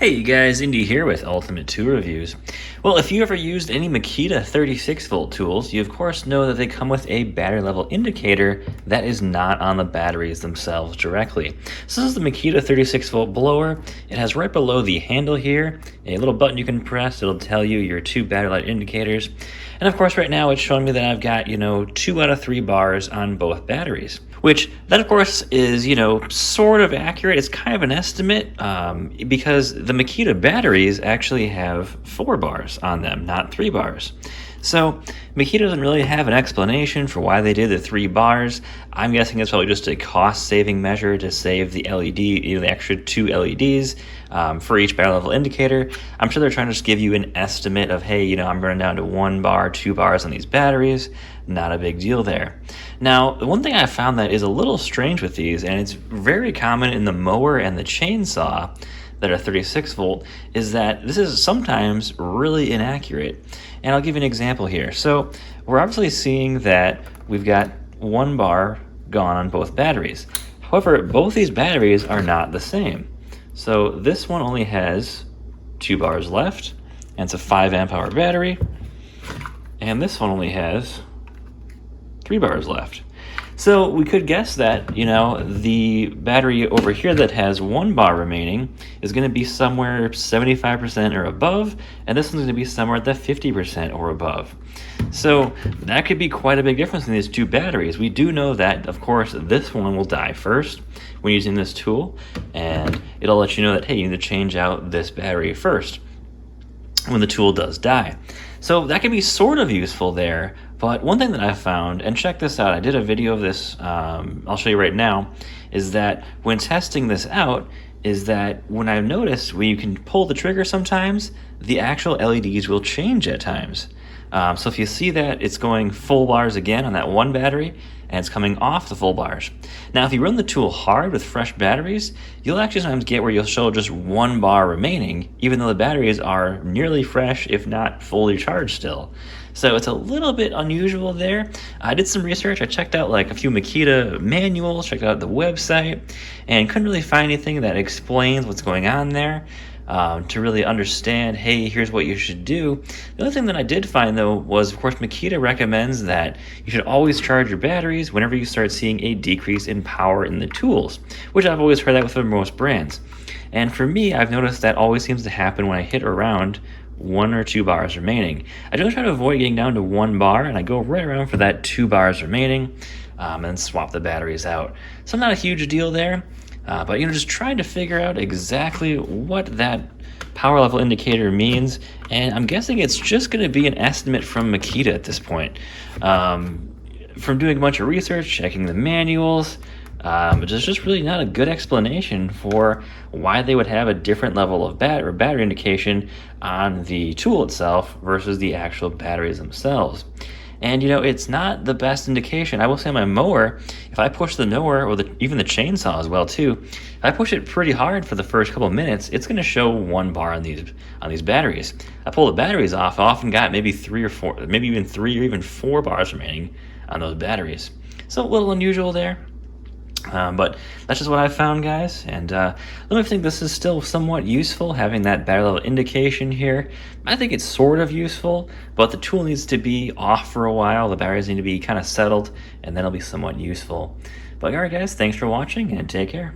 Hey you guys, Indy here with Ultimate 2 Reviews. Well, if you ever used any Makita 36 volt tools, you of course know that they come with a battery level indicator that is not on the batteries themselves directly. So this is the Makita 36 volt blower. It has right below the handle here a little button you can press. It'll tell you your two battery light indicators. And of course right now it's showing me that I've got, 2 out of 3 bars on both batteries. Which, that of course is, sort of accurate. It's kind of an estimate because the Makita batteries actually have 4 bars on them, not 3 bars. So Makita doesn't really have an explanation for why they did the 3 bars. I'm guessing it's probably just a cost-saving measure to save the LED, the extra 2 LEDs for each battery level indicator. I'm sure they're trying to just give you an estimate of, hey, I'm running down to 1 bar, 2 bars on these batteries. Not a big deal there. Now, the one thing I found that is a little strange with these, and it's very common in the mower and the chainsaw that are 36 volt, is that this is sometimes really inaccurate. And I'll give you an example here. So we're obviously seeing that we've got 1 bar gone on both batteries. However, both these batteries are not the same. So this one only has 2 bars left, and it's a 5 amp hour battery. And this one only has 3 bars left. So we could guess that, the battery over here that has 1 bar remaining is going to be somewhere 75% or above, and this one's going to be somewhere at the 50% or above. So that could be quite a big difference in these 2 batteries. We do know that, of course, this one will die first when using this tool, and it'll let you know that, hey, you need to change out this battery first when the tool does die. So that can be sort of useful there, but one thing that I found, and check this out, I did a video of this, I'll show you right now, is that when testing this out, is that when I've noticed when you can pull the trigger sometimes, the actual LEDs will change at times. So if you see that it's going full bars again on that 1 battery, and it's coming off the full bars. Now, if you run the tool hard with fresh batteries, you'll actually sometimes get where you'll show just 1 bar remaining, even though the batteries are nearly fresh, if not fully charged still. So it's a little bit unusual there. I did some research. I checked out like a few Makita manuals, checked out the website, and couldn't really find anything that explains what's going on there. To really understand, hey, here's what you should do. The other thing that I did find, though, was, of course, Makita recommends that you should always charge your batteries whenever you start seeing a decrease in power in the tools, which I've always heard that with most brands. And for me, I've noticed that always seems to happen when I hit around 1 or 2 bars remaining. I do try to avoid getting down to 1 bar, and I go right around for that 2 bars remaining, and swap the batteries out. So not a huge deal there. But just trying to figure out exactly what that power level indicator means, and I'm guessing it's just going to be an estimate from Makita at this point. From doing a bunch of research, checking the manuals, there's just really not a good explanation for why they would have a different level of battery indication on the tool itself versus the actual batteries themselves. And it's not the best indication. I will say on my mower, if I push the mower, or even the chainsaw as well too, if I push it pretty hard for the first couple of minutes, it's going to show 1 bar on these batteries. I pull the batteries off, I often got maybe 3 or 4, maybe even 3 or even 4 bars remaining on those batteries. So a little unusual there. But that's just what I found, guys, and let me think this is still somewhat useful, having that battery level indication here. I think it's sort of useful, but the tool needs to be off for a while. The batteries need to be kind of settled, and then it'll be somewhat useful. But alright guys, thanks for watching, and take care.